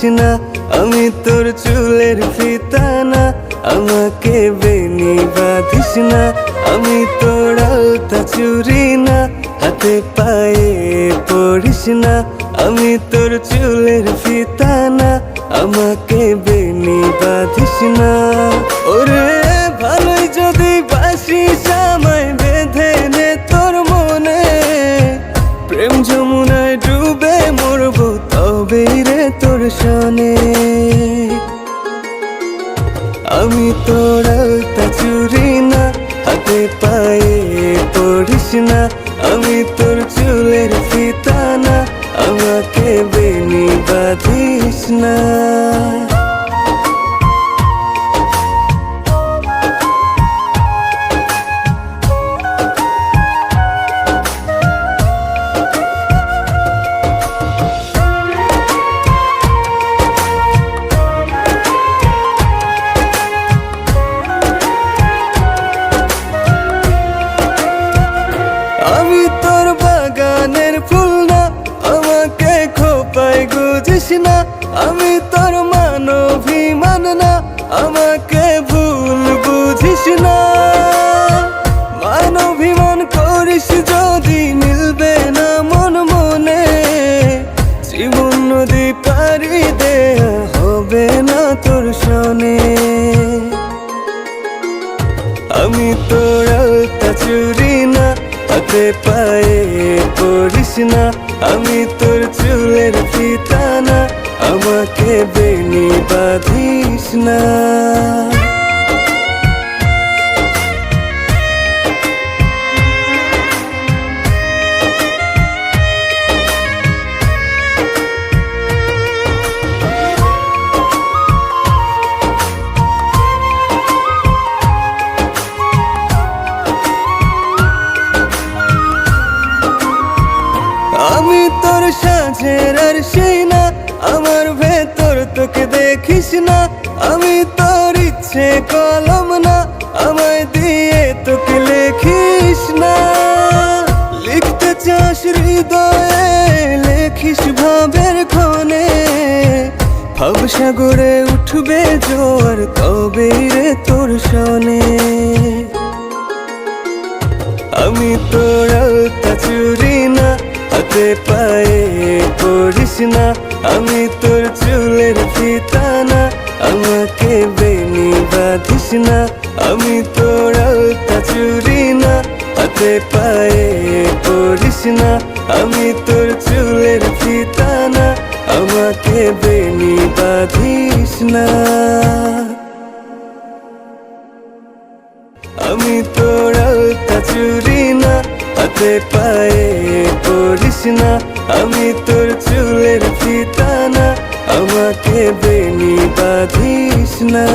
না, আমি তোর চুলের ফিতা না, আমাকে বেনি বাঁধিস না। আমি তোর আলতা চুরি না, হাতে পায়ে পড়িস না। আমি তোর চুলের ফিতা না, আমাকে বেনি বাঁধিস না। ওরে ভালোই যদি বাসিস আমায় বেঁধে নে তোর মনে, প্রেম যমুনায় ডুবে মরবো তবেই রে তোর সনে। আমি তোর আলতা চুরি না, হাতে পায়ে পড়িস না। আমি তোর চুলের ফিতা না, আমাকে বেনি বাঁধিস না। আমি তোর বাগানের ফুল না, আমাকে খোপায় গুজিস না। আমি তোর মানভিমান না, আমাকে ভুল বুঝিস না। মানভিমান করিস যদি মিলবে না মন মনে, জীবন নদী পারি দেয়া হবে না তোর সনে। আমি তোর আলতা চুরি না, হাতে পায়ে পড়িস না। আমি তোর চুলের ফিতা না, আমাকে বেনি বাঁধিস না। আমি তোর সাঁঝের আর সেই না, আমার ভেতর তোকে দেখিস না। আমি তোর ইচ্ছে কলম না, আমায় দিয়ে তোকে লেখিস না। লিখতে চাস হৃদয়ে, লেখিস ভাবের ক্ষণে। ভাবসাগরে উঠবে জোয়ার তবেই রে তোর সনে। আমি তোর আলতা চুরি না, হাতে পায়ে পড়িস না। আমি তোর চুলের ফিতা না, আমাকে বেনি বাঁধিস না। আমি তোর আলতা চুরি না, হাতে পায়ে পড়িস না। আমি তোর চুলের ফিতা না, আমাকে বেনি বাঁধিস না। আমি তোর আলতা চুরি না, হাতে পায়ে পড়িস না। আমি তোর চুলের ফিতা না, আমাকে বেনি বাঁধিস না।